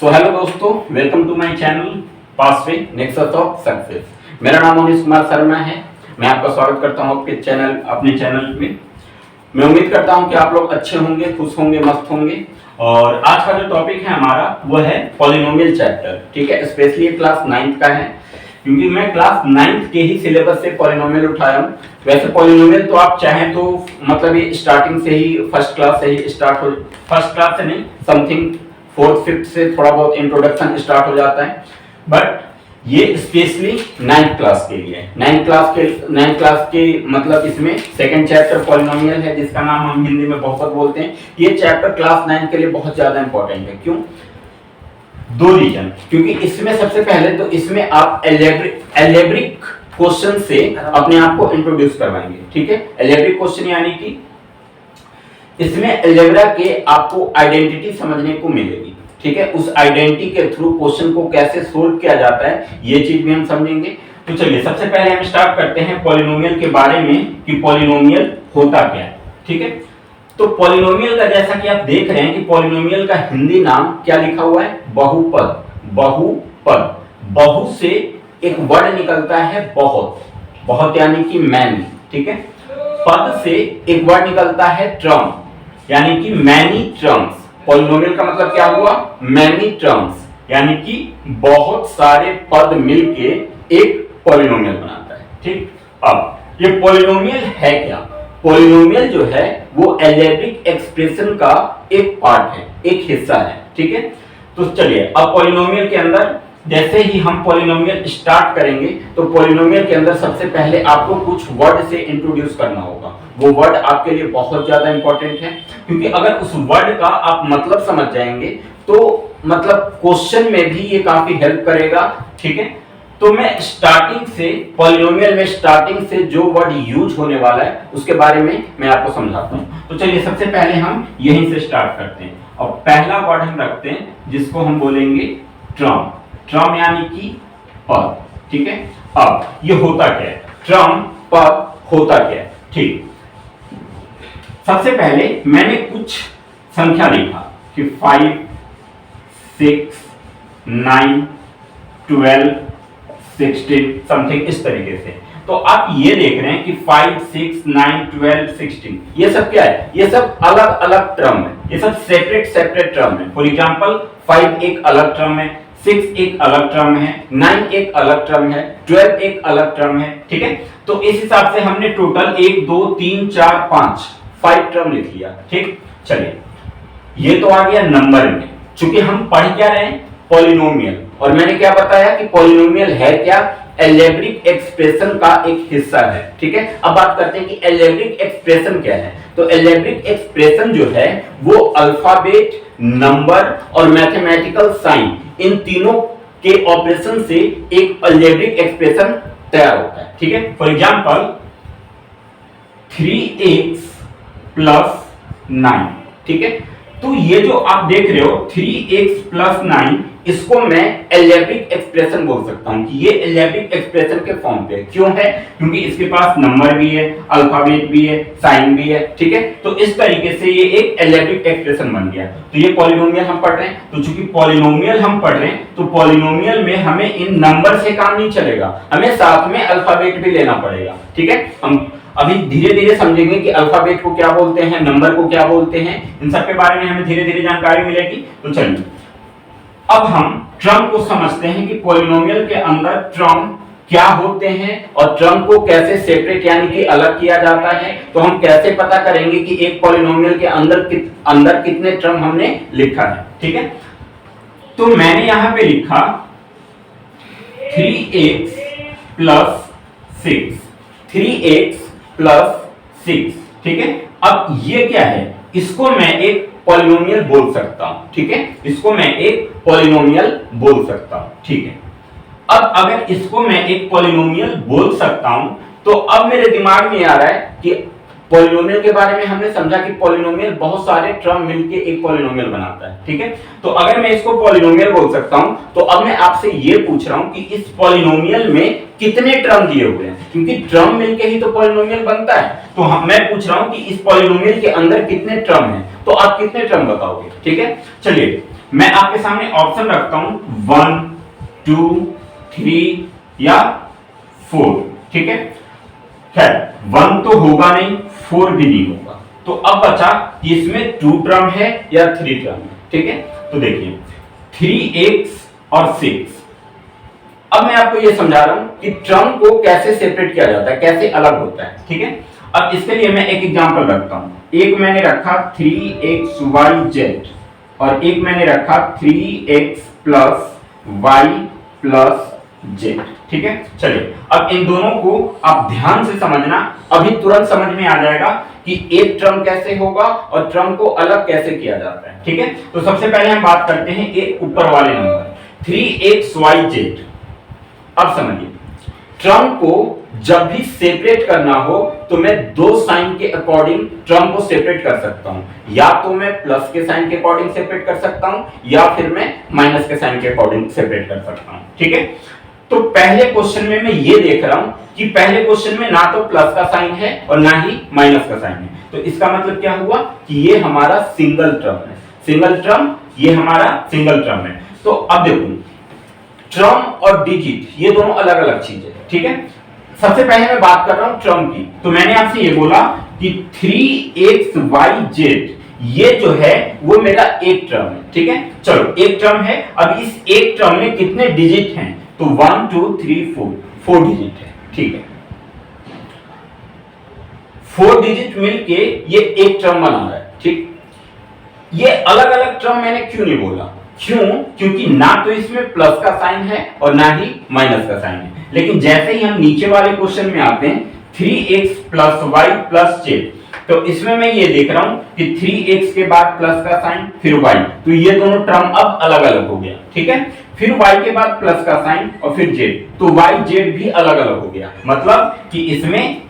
तो हेलो दोस्तों, welcome to my channel pathway nexus of success. मेरा नाम मनीष कुमार शर्मा है। मैं आपका स्वागत करता हूं अपने चैनल में। मैं उम्मीद करता हूं कि आप लोग अच्छे होंगे, खुश होंगे, मस्त होंगे। और आज का जो टॉपिक है हमारा वो है पॉलिनोमियल चैप्टर। ठीक है, स्पेशली क्लास 9th का है क्योंकि मैं क्लास 9th के ही सिलेबस से पॉलिनोमियल उठाया हूं। वैसे पॉलिनोमियल तो आप चाहें तो मतलब ये स्टार्टिंग से ही फर्स्ट क्लास से ही स्टार्ट हो, फर्स्ट क्लास से नहीं, समथिंग फोर्थ फिफ्थ से थोड़ा बहुत इंट्रोडक्शन स्टार्ट हो जाता है, बट ये स्पेशली 9th क्लास के लिए। 9th क्लास के मतलब इसमें सेकंड चैप्टर पॉलिनोमियल है, जिसका नाम हम हिंदी में बहुपद बोलते हैं। ये चैप्टर क्लास 9 के लिए बहुत ज्यादा इंपॉर्टेंट है। क्यों? दो रीजन। क्योंकि इसमें सबसे पहले तो इसमें आप एल्जेब्रिक क्वेश्चन से अपने आप को इंट्रोड्यूस करवाएंगे। ठीक है, एल्जेब्रिक क्वेश्चन यानी कि इसमें अलजेब्रा के आपको आइडेंटिटी समझने को मिलेगी। ठीक है, उस आइडेंटिटी के थ्रू क्वेश्चन को कैसे सोल्व किया जाता है ये चीज भी हम समझेंगे। तो चलिए सबसे पहले हम स्टार्ट करते हैं पॉलिनोमियल के बारे में कि पॉलिनोमियल होता क्या है। ठीक है, तो पॉलिनोमियल का जैसा कि आप देख रहे हैं कि पॉलिनोमियल का हिंदी नाम क्या लिखा हुआ है? बहुपद। बहुपद, बहु से एक वर्ड निकलता है बहुत, बहुत यानी कि मैनी। ठीक है, पद से एक वर्ड निकलता है ट्रम, यानी कि मैनी ट्रम्स। पॉलिनोमियल का मतलब क्या हुआ? मैनी ट्रम्स, यानी कि बहुत सारे पद मिलके एक पॉलिनोमियल बनाता है। ठीक, अब ये पॉलिनोमियल है क्या? पॉलिनोमियल जो है वो अलजेब्रिक एक्सप्रेशन का एक पार्ट है, एक हिस्सा है। ठीक है, तो चलिए अब पॉलिनोमियल के अंदर जैसे ही हम पॉलिनोमियल स्टार्ट करेंगे तो पॉलिनोमियल के अंदर सबसे पहले आपको कुछ वर्ड से इंट्रोड्यूस करना होगा। वो वर्ड आपके लिए बहुत ज्यादा इंपॉर्टेंट है, क्योंकि अगर उस वर्ड का आप मतलब समझ जाएंगे तो मतलब क्वेश्चन में भी ये काफी हेल्प करेगा। ठीक है, तो मैं स्टार्टिंग से पॉलिनोमियल में स्टार्टिंग से जो वर्ड यूज होने वाला है उसके बारे में मैं आपको समझाता हूँ। तो चलिए सबसे पहले हम यहीं से स्टार्ट करते हैं और पहला वर्ड हम रखते हैं जिसको हम बोलेंगे ट्रम। ट्रम यानी कि पद। ठीक है, अब ये होता क्या है? ट्रम पद होता क्या है? ठीक, सबसे पहले मैंने कुछ संख्या लिखा कि 5, 6, 9, 12, 16 समथिंग इस तरीके से। तो आप ये देख रहे हैं कि 5, 6, 9, 12, 16 ये सब क्या है? ये सब अलग अलग टर्म है, ये सब सेपरेट टर्म है। फॉर एग्जांपल 5 एक अलग टर्म है, 6 एक अलग टर्म है, 9 एक अलग टर्म है, 12 एक अलग टर्म है। ठीक है, तो इस हिसाब से हमने टोटल 1 2 3 4 5 टर्म लिख लिया। ठीक, चलिए ये तो आ गया नंबर में। चूंकि हम पढ़ क्या रहे हैं? पॉलिनोमियल। और मैंने क्या बताया कि पॉलिनोमियल है क्या? अलजेब्रिक एक्सप्रेशन का एक हिस्सा है। ठीक है, अब बात करते हैं कि अलजेब्रिक एक्सप्रेशन क्या है। तो अलजेब्रिक एक्सप्रेशन जो है वो अल्फाबेट, नंबर और मैथमेटिकल साइन, इन तीनों के ऑपरेशन से एक अलजेब्रिक एक्सप्रेशन तैयार होता है। ठीक है, फॉर एग्जांपल 3x + 9। ठीक है, तो ये जो आप देख रहे हो 3x + 9, इसको मैं अलजेब्रिक एक्सप्रेशन बोल सकता हूं कि ये अलजेब्रिक एक्सप्रेशन के फॉर्म पे है। क्यों है? क्योंकि इसके पास नंबर भी है, अल्फाबेट भी है, साइन भी है। ठीक है, तो इस तरीके से ये एक अलजेब्रिक एक्सप्रेशन बन गया। तो ये पॉलिनोमियल हम पढ़ रहे हैं, तो चूंकि पॉलिनोमियल हम पढ़ रहे हैं तो पॉलिनोमियल में हमें इन नंबर से काम नहीं चलेगा, हमें साथ में अल्फाबेट भी लेना पड़ेगा। ठीक है, हम अभी धीरे धीरे समझेंगे कि अल्फाबेट को क्या बोलते हैं, नंबर को क्या बोलते हैं, इन सब के बारे में हमें धीरे धीरे जानकारी मिलेगी। तो चलिए अब हम ट्रम को समझते हैं कि पॉलिनोमियल के अंदर ट्रम क्या होते हैं और ट्रम को कैसे सेपरेट यानी कि अलग किया जाता है। तो हम कैसे पता करेंगे कि एक पॉलिनोमियल के अंदर कितने ट्रम हमने लिखा है। ठीक है, तो मैंने यहां पे लिखा 3x + 6, 3x + 6। ठीक है, अब ये क्या है? इसको मैं एक पॉलिनोमियल बोल सकता हूं। ठीक है, इसको मैं एक पॉलिनोमियल बोल सकता हूं। ठीक है, अब अगर इसको मैं एक पॉलिनोमियल बोल सकता हूं तो अब मेरे दिमाग में आ रहा है कि पॉलिनोमियल के बारे में हमने समझा कि पॉलिनोमियल बहुत सारे टर्म मिलके एक पॉलिनोमियल बनाता है। ठीक है, तो अगर मैं इसको पॉलिनोमियल बोल सकता हूं तो अब मैं आपसे ये पूछ रहा हूं कि इस पॉलिनोमियल में कितने टर्म दिए हुए हैं, क्योंकि टर्म मिलके ही तो पॉलिनोमियल बनता है। तो मैं पूछ रहा हूं कि इस पॉलिनोमियल के अंदर कितने टर्म हैं, तो आप कितने टर्म बताओगे? ठीक है, चलिए मैं आपके सामने ऑप्शन रखता हूं 1 2 3 या 4, ठीक है। खैर 1 तो होगा नहीं, 4 भी नहीं होगा, तो अब बचा कि इसमें 2 टर्म है या 3 टर्म है, ठीक है। तो देखिए 3x और 6, अब मैं आपको यह समझा रहा हूं कि टर्म को कैसे सेपरेट किया जाता है, कैसे अलग होता है, ठीक है। अब इसके लिए मैं एक एग्जांपल रखता हूं। एक मैंने रखा 3xyz और एक मैंने रखा 3x plus y plus z, ठीक है। चलिए अब इन दोनों को आप ध्यान से समझना, अभी तुरंत समझ में आ जाएगा कि एक टर्म कैसे होगा और टर्म को अलग कैसे किया जाता है, ठीक है। तो सबसे पहले हम बात करते हैं एक ऊपर वाले नंबर 3xyz। अब समझिए, टर्म को जब भी सेपरेट करना हो तो मैं दो साइन के अकॉर्डिंग टर्म को सेपरेट कर सकता हूं, या तो मैं प्लस के साइन के अकॉर्डिंग सेपरेट कर सकता हूं या फिर मैं माइनस के साइन के अकॉर्डिंग सेपरेट कर सकता हूं, ठीक है। तो पहले क्वेश्चन में मैं ये देख रहा हूं कि पहले क्वेश्चन में ना तो प्लस का साइन है और ना ही माइनस का साइन है, तो इसका मतलब क्या हुआ कि ये हमारा सिंगल टर्म है। सिंगल टर्म, ये हमारा सिंगल टर्म है। तो अब देखो, टर्म और डिजिट ये दोनों अलग अलग चीज है, ठीक है। सबसे पहले मैं बात कर रहा हूं टर्म की, तो मैंने आपसे ये बोला कि 3xyz ये जो है वो मेरा एक टर्म है, ठीक है। चलो एक टर्म है, अब इस एक टर्म में कितने डिजिट हैं, तो 1 2 3 4 डिजिट है, ठीक है। 4 डिजिट मिलके ये एक टर्म बना रहा है, ठीक। ये अलग अलग टर्म मैंने क्यों नहीं बोला, क्यों, क्योंकि ना तो इसमें प्लस का साइन है और ना ही माइनस का साइन है। लेकिन जैसे ही हम नीचे वाले क्वेश्चन में आते हैं 3x plus y plus z, तो इसमें मैं ये देख रहा हूं कि 3x के बाद प्लस का साइन फिर y, तो ये दोनों टर्म अब अलग अलग हो गया, ठीक है। फिर y के बाद प्लस का साइन और फिर z, तो y z भी अलग अलग हो गया, मतलब कि इसमें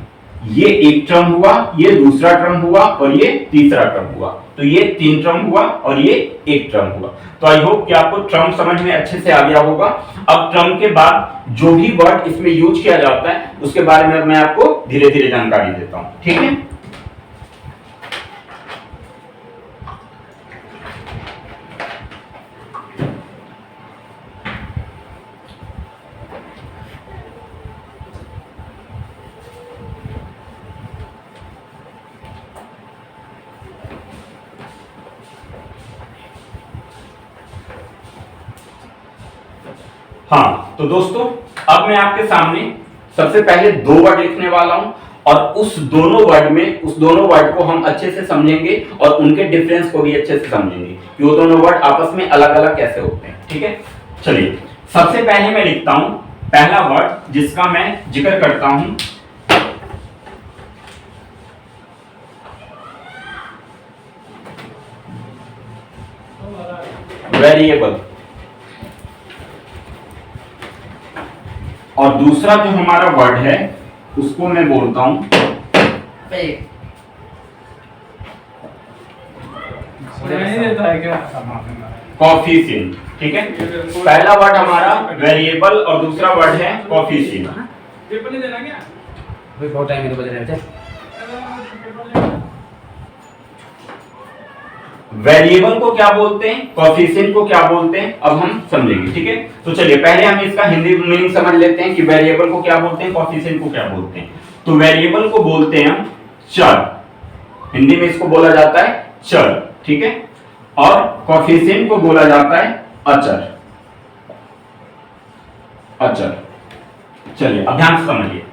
ये एक टर्म हुआ, ये दूसरा टर्म हुआ और ये तीसरा टर्म हुआ, तो ये 3 टर्म हुआ और ये एक टर्म हुआ। तो आई होप कि आपको टर्म समझ में अच्छे से आ गया होगा। अब टर्म के बाद जो भी वर्ड इसमें यूज किया जाता है उसके बारे में मैं आपको धीरे धीरे जानकारी देता हूं, ठीक है। हाँ तो दोस्तों, अब मैं आपके सामने सबसे पहले 2 वर्ड लिखने वाला हूं और उस दोनों वर्ड को हम अच्छे से समझेंगे और उनके डिफरेंस को भी अच्छे से समझेंगे कि वो दोनों वर्ड आपस में अलग अलग कैसे होते हैं, ठीक है। चलिए सबसे पहले मैं लिखता हूं पहला वर्ड जिसका मैं जिक्र करता हूं, वेरिएबल। और दूसरा जो हमारा वर्ड है उसको मैं बोलता हूं कोएफिशिएंट, ठीक है। पहला वर्ड हमारा वेरिएबल और दूसरा वर्ड है कोएफिशिएंट। बहुत टाइम मेरे बज रहे थे। वेरिएबल को क्या बोलते हैं, कोएफिशिएंट को क्या बोलते हैं, अब हम समझेंगे, ठीक है। तो चलिए पहले हम इसका हिंदी मीनिंग समझ लेते हैं कि वेरिएबल को क्या बोलते हैं, कोएफिशिएंट को क्या बोलते हैं। तो वेरिएबल को बोलते हैं हम चर, हिंदी में इसको बोला जाता है चर, ठीक है। और कोएफिशिएंट को बोला जाता है अचर, अचर। चलिए अब ध्यान से समझिए,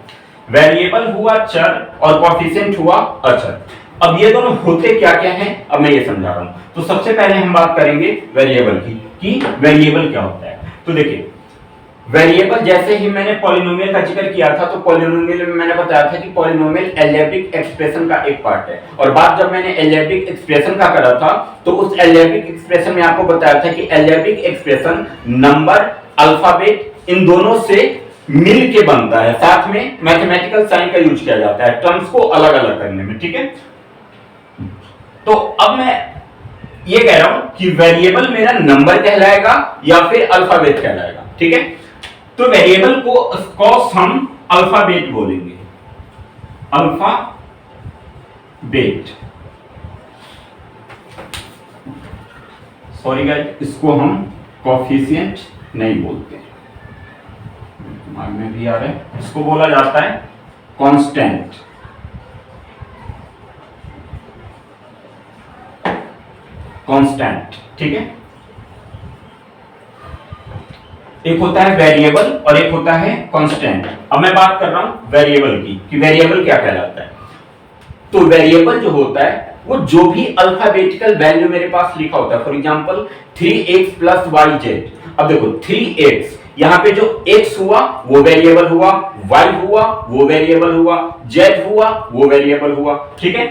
वेरिएबल हुआ चर और कोएफिशिएंट हुआ अचर। अब ये दोनों होते क्या क्या हैं, अब मैं ये समझा रहा हूं। तो सबसे पहले हम बात करेंगे वेरिएबल की कि वेरिएबल क्या होता है। तो देखिए वेरिएबल, जैसे ही मैंने पॉलिनोमियल का जिक्र किया था, तो पॉलिनोमियल में मैंने बताया था कि पॉलिनोमियल अलजेब्रिक एक्सप्रेशन का एक पार्ट है। और बात जब मैंने अलजेब्रिक एक्सप्रेशन का करा था तो उस अलजेब्रिक एक्सप्रेशन में आपको बताया था कि अलजेब्रिक एक्सप्रेशन नंबर, अल्फाबेट इन दोनों से मिल के बनता है, साथ में मैथमेटिकल साइन का यूज किया जाता है टर्म्स को अलग अलग करने में, ठीक है। तो अब मैं ये कह रहा हूं कि वेरिएबल मेरा नंबर कहलाएगा या फिर अल्फाबेट कहलाएगा, ठीक है। तो वेरिएबल को ऑफकोर्स हम अल्फाबेट बोलेंगे, अल्फाबेट। सॉरी गाइस, इसको हम कोफिशिएंट नहीं बोलते, दिमाग में भी आ रहा है, इसको बोला जाता है कांस्टेंट। कांस्टेंट, ठीक है। एक होता है वेरिएबल और एक होता है कांस्टेंट। अब मैं बात कर रहा हूं वेरिएबल की, कि वेरिएबल क्या कहलाता है। तो वेरिएबल जो होता है वो जो भी अल्फाबेटिकल वैल्यू मेरे पास लिखा होता है, for example 3x plus Y Z. अब देखो 3x, यहाँ पे जो x हुआ वो वेरिएबल हुआ, y हुआ वो वेरिएबल हुआ, z हुआ वो वेरिएबल हुआ, ठीक है।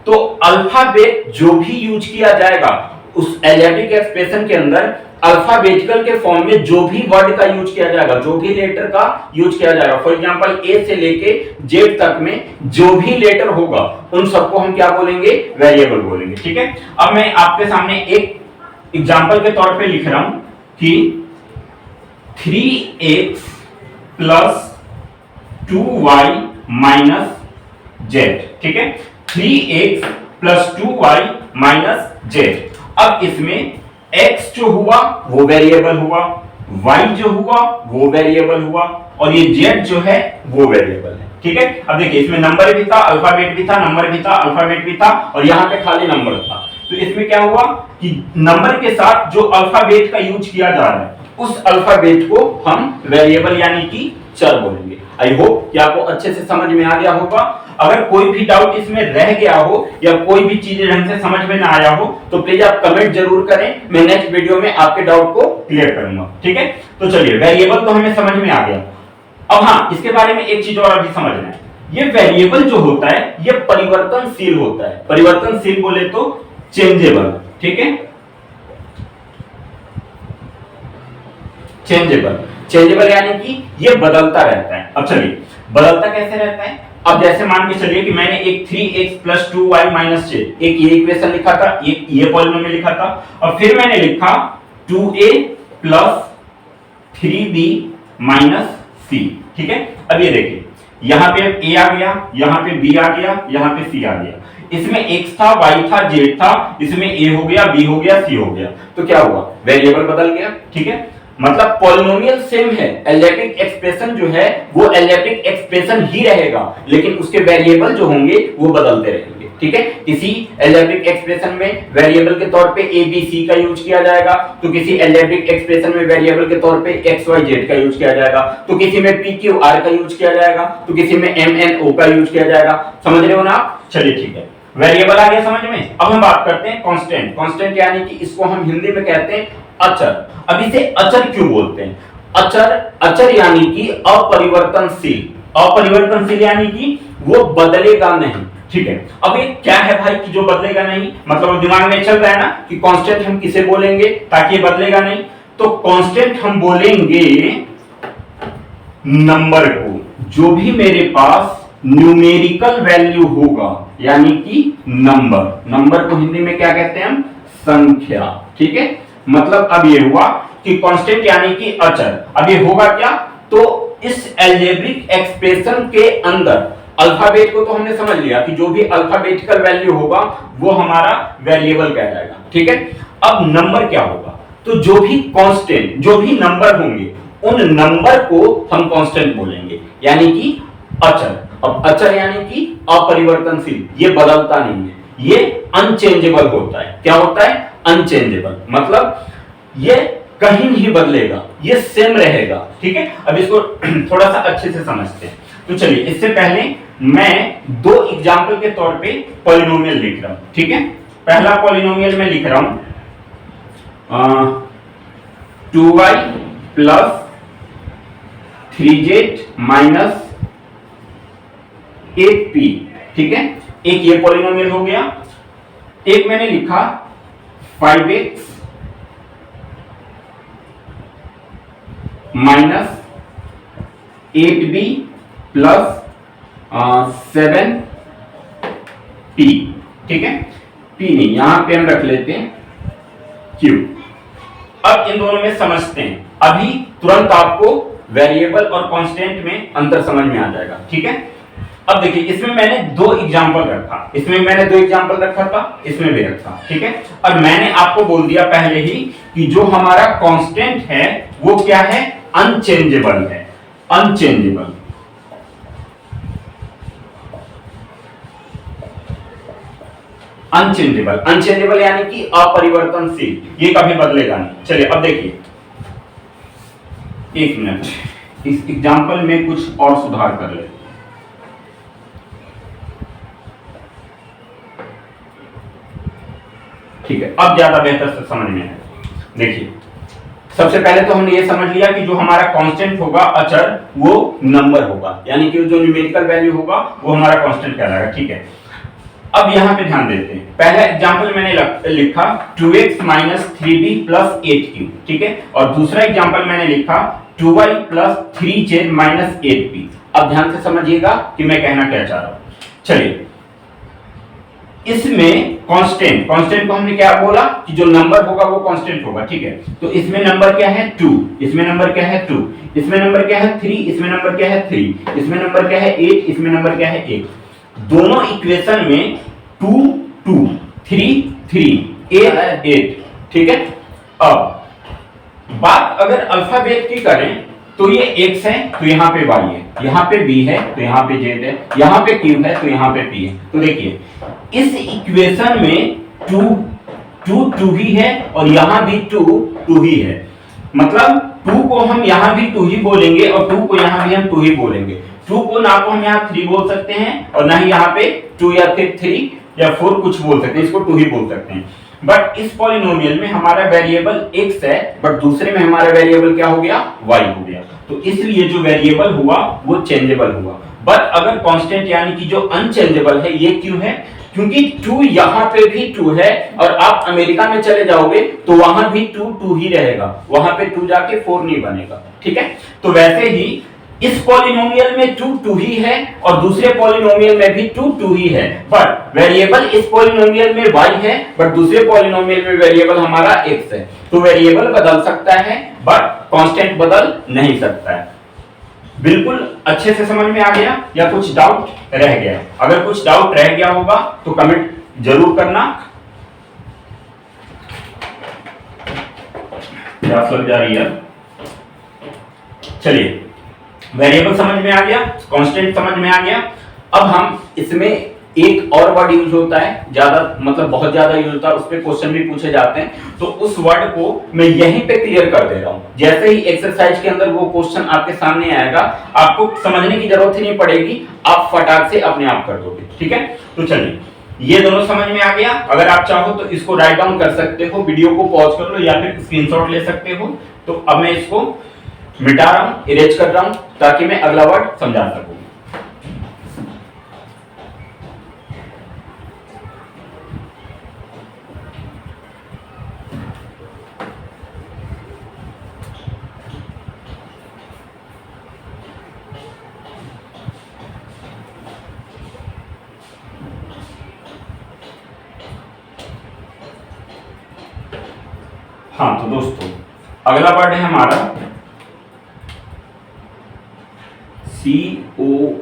तो अल्फाबेट जो भी यूज किया जाएगा उस अलजेब्रिक एक्सप्रेशन के अंदर, अल्फाबेटिकल के फॉर्म में जो भी वर्ड का यूज किया जाएगा, जो भी लेटर का यूज किया जाएगा, फॉर एग्जांपल ए से लेके जेड तक में जो भी लेटर होगा उन सबको हम क्या बोलेंगे, वेरिएबल बोलेंगे, ठीक है। अब मैं आपके सामने एक एग्जांपल के तौर पे लिख रहा हूं कि 3x plus 2y minus Z, ठीक है। 3x plus 2y minus Z. अब इसमें x जो हुआ वो वेरिएबल हुआ, y जो हुआ वो वेरिएबल हुआ, और ये z जो है वो वेरिएबल है, ठीक है। अब देखिए इसमें नंबर भी था, अल्फाबेट भी था, नंबर भी था, अल्फाबेट भी था, और यहाँ पे खाली नंबर था। तो इसमें क्या हुआ कि नंबर के साथ जो अल्फाबेट का यूज किया जा रहा है उस अल्फाबेट को हम वेरिएबल यानी कि चर बोलेंगे। आई होप कि आपको अच्छे से समझ में आ गया होगा। अगर कोई भी डाउट इसमें रह गया हो या कोई भी चीज ढंग से समझ में ना आया हो तो प्लीज आप कमेंट जरूर करें, मैं नेक्स्ट वीडियो में आपके डाउट को क्लियर करूंगा, ठीक है। तो चलिए, वेरिएबल तो हमें समझ में आ गया। अब हाँ, इसके बारे में एक चीज और अभी समझना है। ये वेरिएबल जो होता है ये परिवर्तनशील होता है। परिवर्तनशील बोले तो चेंजेबल, ठीक है। चेंजेबल यानी कि ये बदलता रहता है। अब चलिए, बदलता कैसे रहता है। अब जैसे मान के चलिए कि मैंने एक 3x plus 2y minus Z, एक ये इक्वेशन लिखा था, एक ये पॉलिनोमियल लिखा था, और फिर मैंने लिखा 2a plus 3b minus c, ठीक है। अब ये देखिए, यहाँ पे a आ गया, यहाँ पे b आ गया, यहाँ पे c आ गया। इसमें x था, y था, z था, इसमें a हो गया, b हो गया, c हो गया। तो क्या हुआ, वेरिएबल बदल गया, ठीक है। मतलब पॉलिनोमियल सेम है, अलजेब्रिक एक्सप्रेशन जो है वो अलजेब्रिक एक्सप्रेशन ही रहेगा, लेकिन उसके वेरिएबल जो होंगे वो बदलते रहेंगे, ठीक है। किसी अलजेब्रिक एक्सप्रेशन में वेरिएबल के तौर पे a b c का यूज किया जाएगा, तो किसी अलजेब्रिक एक्सप्रेशन में वेरिएबल के तौर पे x y z का यूज किया जाएगा, तो किसी में p q r का यूज किया जाएगा, तो किसी में m n o का यूज किया जाएगा। समझ रहे हो ना आप। चलिए ठीक है, वेरिएबल आ गया समझ में। अब हम बात करते हैं कांस्टेंट। कांस्टेंट यानी कि इसको हम हिंदी में कहते हैं अचर। अब इसे अचर क्यों बोलते हैं। अचर यानी कि अपरिवर्तनशील। अपरिवर्तनशील यानी कि वो बदलेगा नहीं, ठीक है। अब ये क्या है भाई कि जो बदलेगा नहीं, मतलब दिमाग में चल रहा है ना कि कांस्टेंट हम किसे बोलेंगे ताकि ये बदलेगा नहीं। तो कांस्टेंट हम बोलेंगे नंबर को, जो भी मेरे पास न्यूमेरिकल वैल्यू होगा, यानी कि नंबर को हिंदी में क्या कहते हैं हम, संख्या, ठीक है। मतलब अब ये हुआ कि कांस्टेंट यानी कि अचर। अब ये होगा क्या, तो इस अलजेब्रिक एक्सप्रेशन के अंदर अल्फाबेट को तो हमने समझ लिया कि जो भी अल्फाबेटिकल वैल्यू होगा वो हमारा वेरिएबल कहलाएगा, ठीक है। अब नंबर क्या होगा, तो जो भी कांस्टेंट, जो भी नंबर होंगे उन नंबर को हम कांस्टेंट बोलेंगे, यानी कि अचर। अब अचर यानी कि अपरिवर्तनशील, ये बदलता नहीं है, ये अनचेंजेबल होता है। क्या होता है, अनचेंजेबल, मतलब ये कहीं नहीं बदलेगा, ये सेम रहेगा, ठीक है। अब इसको थोड़ा सा अच्छे से समझते हैं। तो चलिए, इससे पहले मैं दो एग्जांपल के तौर पे पॉलिनोमियल लिख रहा हूं, ठीक है। पहला पॉलिनोमियल मैं लिख रहा हूं 2y plus 3z minus 8p, ठीक है। एक ये पॉलिनोमियल हो गया। एक मैंने लिखा 5x minus 8b plus 7p, ठीक है। p नहीं, यहां पे हम रख लेते हैं q। अब इन दोनों में समझते हैं, अभी तुरंत आपको वेरिएबल और कांस्टेंट में अंतर समझ में आ जाएगा, ठीक है। अब देखिए इसमें मैंने दो एग्जांपल रखा, इसमें मैंने दो एग्जांपल रखा था, इसमें भी रखा, ठीक है। और मैंने आपको बोल दिया पहले ही कि जो हमारा कांस्टेंट है वो क्या है, अनचेंजेबल है, अनचेंजेबल। अनचेंजेबल, अनचेंजेबल यानी कि अपरिवर्तनशील, ये कभी बदलेगा नहीं। चलिए अब देखिए, एक मिनट, इस एग्जांपल में कुछ और सुधार कर ले। ठीक है, अब ज्यादा बेहतर से समझ में है। देखिए सबसे पहले तो हमने ये समझ लिया कि जो हमारा कांस्टेंट होगा, अचर, वो नंबर होगा, यानी कि जो न्यूमेरिकल वैल्यू होगा वो हमारा कांस्टेंट कहलाएगा, ठीक है। अब यहां पे ध्यान देते हैं, पहला एग्जांपल मैंने लिखा 2x - 3b + 8q, ठीक है। और दूसरा एग्जांपल मैंने लिखा 2y + 3z - 8p। अब ध्यान से समझिएगा कि मैं कहना क्या चाह रहा हूं। चलिए इसमें कांस्टेंट, कांस्टेंट को हमने क्या बोला कि जो नंबर होगा वो कांस्टेंट होगा, ठीक है। तो इसमें नंबर क्या है 2, इसमें नंबर क्या है 2, इसमें नंबर क्या है 3, इसमें नंबर क्या है 3, इसमें नंबर क्या है 8, इसमें नंबर क्या है 8। दोनों इक्वेशन में 2 2 3 3 8 8, ठीक है। अब बात अगर अल्फाबेट की करें तो ये x है तो यहाँ पे y है, यहाँ पे b है तो यहाँ पे z है, यहाँ पे q है तो यहाँ पे p है। तो देखिए इस इक्वेशन में 2 2 2 ही है और यहाँ भी 2 2 ही है, मतलब 2 को हम यहाँ भी 2 ही बोलेंगे और 2 को यहाँ भी हम 2 ही बोलेंगे। 2 को ना तो हम यहाँ 3 बोल सकते हैं और ना ही यहाँ पे 2 या फिर 3 या 4 कुछ बोल सकते हैं, इसको 2 ही बोल सकते हैं। बट इस पॉलिनोमियल में हमारा वेरिएबल x है, बट दूसरे में हमारा वेरिएबल क्या हो गया, y हो गया। तो इसलिए जो वेरिएबल हुआ वो चेंजेबल हुआ। बट अगर कांस्टेंट यानी कि जो अनचेंजेबल है, ये क्यों है, क्योंकि 2 यहाँ पे भी 2 है और आप अमेरिका में चले जाओगे तो वहां भी 2 2 ही रहेगा, वहां पे 2 जाके 4 नहीं बनेगा, ठीक है। तो वैसे ही इस पॉलिनोमियल में 2 2 ही है और दूसरे पॉलिनोमियल में भी 2 2 ही है, बट वेरिएबल इस पॉलिनोमियल में y है बट दूसरे पॉलिनोमियल में वेरिएबल हमारा x है। तो वेरिएबल बदल सकता है बट कांस्टेंट बदल नहीं सकता है। बिल्कुल अच्छे से समझ में आ गया या कुछ डाउट रह गया? अगर कुछ डाउट रह गया होगा तो कमेंट जरूर करना। क्लास लग जा रही है। चलिए वेरिएबल समझ में आ गया, कांस्टेंट समझ में आ गया। अब हम इसमें एक और वर्ड यूज होता है, ज्यादा मतलब बहुत ज्यादा यूज होता है, उस पे क्वेश्चन भी पूछे जाते हैं, तो उस वर्ड को मैं यहीं पे क्लियर कर दे रहा हूं। जैसे ही एक्सरसाइज के अंदर वो क्वेश्चन आपके सामने आएगा, आपको समझने की जरूरत ही नहीं पड़ेगी, आप फटाक से अपने आप कर दोगे, ठीक है। तो चलिए ये दोनों समझ में आ गया। अगर आप चाहो तो इसको राइट डाउन कर सकते हो, वीडियो को पॉज कर लो या फिर स्क्रीनशॉट ले सकते हो। तो अब मैं इसको मिटा रहा हूं, इरेज कर रहा हूं ताकि मैं अगला वर्ड समझा सकूं। हाँ तो दोस्तों अगला वर्ड है हमारा COEFFIECIENT।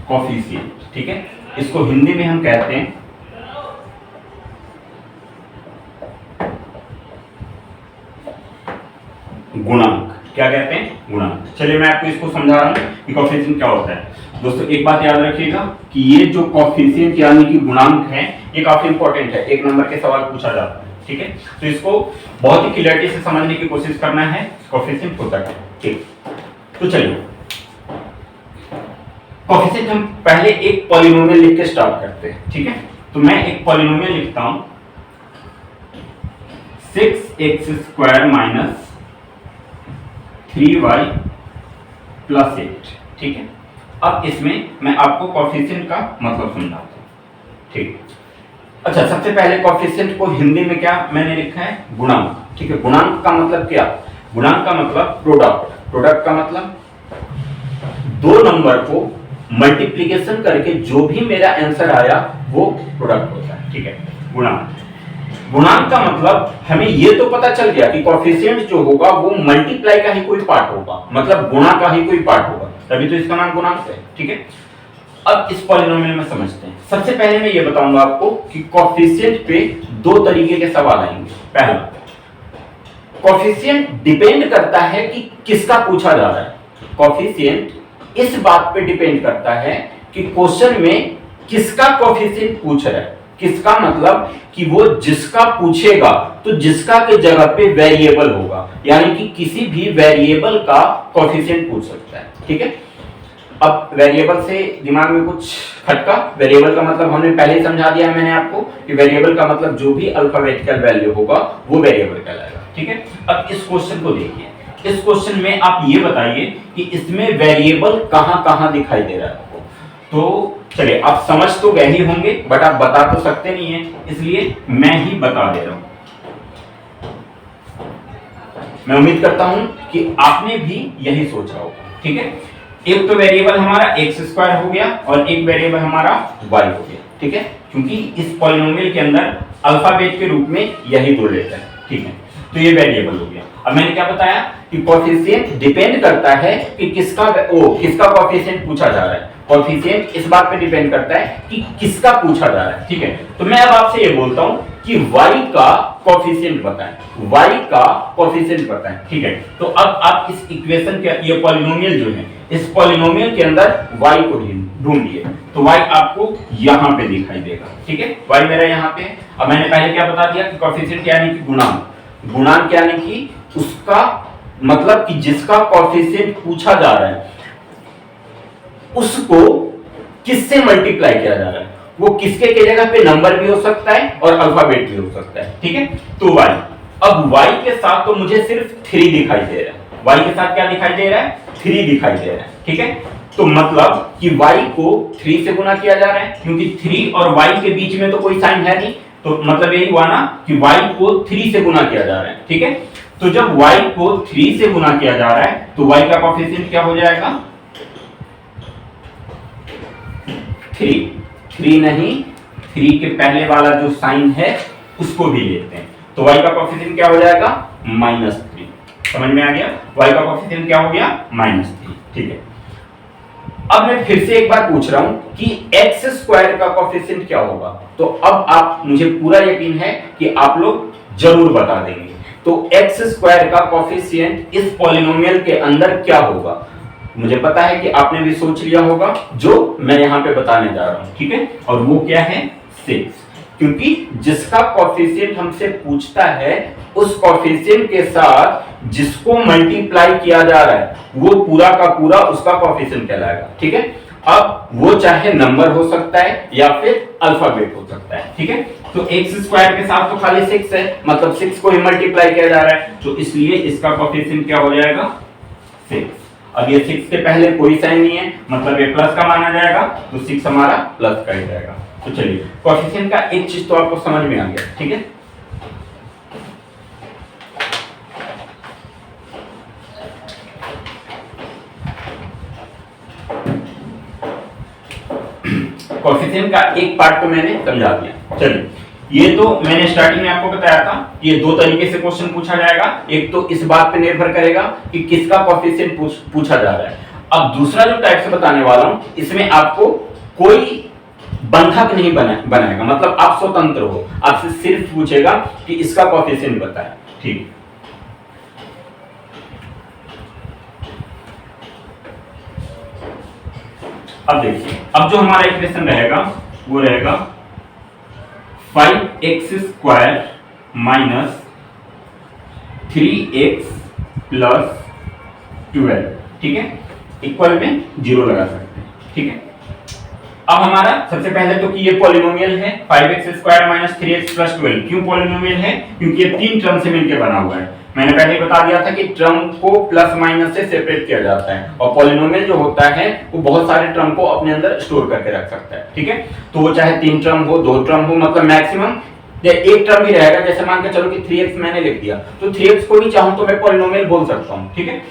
कोफिशिएंट, ठीक है। इसको हिंदी में हम कहते हैं गुणांक। क्या कहते हैं? गुणांक। चलिए मैं आपको इसको समझा रहा हूं कि कोफिशिएंट क्या होता है। दोस्तों एक बात याद रखिएगा कि ये जो कोफिशिएंट यानी कि गुणांक है, ये काफी इंपॉर्टेंट है, एक नंबर के सवाल पूछा जाता है, ठीक है। तो इसको बहुत ही क्लियरिटी से समझने की कोशिश करना है, कोफिशिएंट होता है, ठीक। तो चलिए कोफिशिएंट हम पहले एक पॉलिनोमियल लिख के स्टार्ट करते हैं, ठीक है। तो मैं एक पॉलिनोमियल लिखता हूं 6x² - 3y + 8, ठीक है। अब इसमें मैं आपको कोफिशिएंट का मतलब समझाता हूं, ठीक। अच्छा सबसे पहले कोफिशिएंट को हिंदी में क्या मैंने लिखा है? गुणांक, ठीक है। गुणांक का मतलब क्या? गुणांक का मतलब प्रोडक्ट, प्रोडक्ट का मतलब दो नंबर को मल्टीप्लिकेशन करके जो भी मेरा आंसर आया वो प्रोडक्ट होता है। ठीक है, गुणांक। गुणांक का मतलब हमें ये तो पता चल गया कि कोएफिशिएंट जो होगा वो मल्टीप्लाई का ही कोई पार्ट होगा, मतलब गुणा का ही कोई पार्ट होगा, तभी तो इसका नाम गुणांक है। ठीक है, अब इस पॉलिनोमियल में समझते हैं। सबसे पहले मैं ये बताऊंगा आपको कि कोएफिशिएंट पे दो तरीके के सवाल आएंगे। पहला, कोएफिशिएंट डिपेंड करता है कि किसका पूछा जा रहा है। कोएफिशिएंट इस बात पे डिपेंड करता है कि क्वेश्चन में किसका कोएफिशिएंट पूछ रहा है। किसका मतलब कि वो जिसका पूछेगा तो जिसका के जगह पे वेरिएबल होगा, यानी कि किसी भी वेरिएबल का कोएफिशिएंट पूछ सकता है। ठीक है, अब वेरिएबल से दिमाग में कुछ खटका? वेरिएबल का मतलब हमने पहले ही समझा दिया है मैंने आपको कि वेरिएबल का मतलब जो भी अल्फाबेटिकल वैल्यू होगा वो वेरिएबल कहलाएगा। ठीक है, अब इस क्वेश्चन को देखिए। इस क्वेश्चन में आप ये बताइए कि इसमें वेरिएबल कहां कहां दिखाई दे रहा है आपको। तो चलिए, आप समझ तो गए ही होंगे बट आप बता तो सकते नहीं है, इसलिए मैं ही बता दे रहा हूं। मैं उम्मीद करता हूं कि आपने भी यही सोचा होगा। ठीक है, एक तो वेरिएबल हमारा x² हो गया और एक वेरिएबल हमारा y हो गया। ठीक है, क्योंकि इस पॉलिनोमियल के अंदर अल्फाबेट के रूप में यही दो लेटर है। ठीक है, तो ये वेरिएबल हो गया। अब मैंने क्या बताया कि कोएफिशिएंट डिपेंड करता है कि किसका कोएफिशिएंट पूछा जा रहा है। कोएफिशिएंट इस बात पे डिपेंड करता है कि किसका पूछा जा रहा है। ठीक है, तो मैं अब आपसे ये बोलता हूं कि y का कोएफिशिएंट बताएं, y का कोएफिशिएंट बताएं। ठीक है, तो अब आप इस इक्वेशन के, ये पॉलिनोमियल जो है, इस पॉलिनोमियल के अंदर y को ढूंढिए। तो y आपको यहां पे दिखाई देगा। ठीक है, y मेरा यहां पे है। अब मैंने पहले क्या बता दिया कि कोएफिशिएंट यानी कि गुणांक। गुणांक यानी कि उसका मतलब कि जिसका कोएफिशिएंट पूछा जा रहा है उसको किससे मल्टीप्लाई किया जा रहा है। वो किसके के जगह पे नंबर भी हो सकता है और अल्फाबेट भी हो सकता है। ठीक है, तो y, अब y के साथ तो मुझे सिर्फ 3 दिखाई दे रहा है। y के साथ क्या दिखाई दे रहा है? 3 दिखाई दे रहा है। ठीक है, तो मतलब कि y को 3 से गुना किया जा रहा है, क्योंकि 3 और y के बीच में तो कोई साइन है नहीं, तो मतलब यही हुआ ना कि y को 3 से गुना किया जा रहा है। ठीक है, तो जब y को 3 से गुना किया जा रहा है तो y का कोएफिशिएंट क्या हो जाएगा? 3 नहीं, 3 के पहले वाला जो साइन है उसको भी लेते हैं, तो y का कोएफिशिएंट क्या हो जाएगा? -3। समझ में आ गया? y का कोएफिशिएंट क्या हो गया? -3। ठीक है, अब मैं फिर से एक बार पूछ रहा हूं कि x² का कोएफिशिएंट क्या होगा। तो अब आप, मुझे पूरा यकीन है कि आप लोग जरूर बता देंगे। तो x² का कोएफिशिएंट इस पॉलिनोमियल के अंदर क्या होगा? मुझे पता है कि आपने भी सोच लिया होगा जो मैं यहां पे बताने जा रहा हूं। ठीक है, और वो क्या है? 6, क्योंकि जिसका कोएफिशिएंट हमसे पूछता है उस कोएफिशिएंट के साथ जिसको मल्टीप्लाई किया जा रहा है वो पूरा का पूरा उसका कोएफिशिएंट कहलाएगा। ठीक है, अब वो चाहे नंबर हो सकता है या फिर अल्फाबेट हो सकता है। ठीक है, तो x² के साथ तो खाली 6 है, मतलब 6 को ही मल्टीप्लाई किया जा रहा है, तो इसलिए इसका कोएफिशिएंट क्या हो जाएगा? 6। अब ये 6 के पहले कोई साइन नहीं है, मतलब ये प्लस का माना जाएगा, तो 6 हमारा प्लस का ही जाएगा। तो चलिए, कोएफिशिएंट का एक चीज तो आपको समझ में आ गया। ठीक है, कोएफिशिएंट का एक पार्ट तो मैंने समझा दिया। चलिए, ये तो मैंने स्टार्टिंग में आपको बताया था, ये दो तरीके से क्वेश्चन पूछा जाएगा। एक तो इस बात पे निर्भर करेगा कि किसका कोएफिशिएंट पूछा जा रहा है। अब दूसरा जो टाइप से बताने वाला हूं, इसमें आपको कोई बंधक नहीं बनाएगा, मतलब आप स्वतंत्र हो, आपसे सिर्फ पूछेगा कि इसका कोएफिशिएंट बताएं। ठीक, अब देखिए, अब जो हमारा इक्वेशन रहेगा वो रहेगा 5x² माइनस 3x प्लस 12। ठीक है, इक्वल में 0 लगा सकते हैं। ठीक है, अब हमारा सबसे पहले तो कि ये पॉलिनोमियल है 5x² माइनस 3x प्लस 12। क्यों पॉलिनोमियल है? क्योंकि ये 3 टर्म से मिलकर बना हुआ है। मैंने पहले ही बता दिया था कि टर्म को प्लस माइनस से सेपरेट किया जाता है, और पॉलिनोमियल जो होता है वो बहुत सारे टर्म को अपने अंदर स्टोर करके रख सकता है। ठीक है, तो वो चाहे 3 टर्म हो, 2 टर्म हो, मतलब मैक्सिमम एक टर्म ही रहेगा। जैसे मान के चलो कि 3x मैंने लिख दिया, तो 3x को भी चाहूं तो मैं पॉलिनोमियल बोल सकता हूं। ठीक है,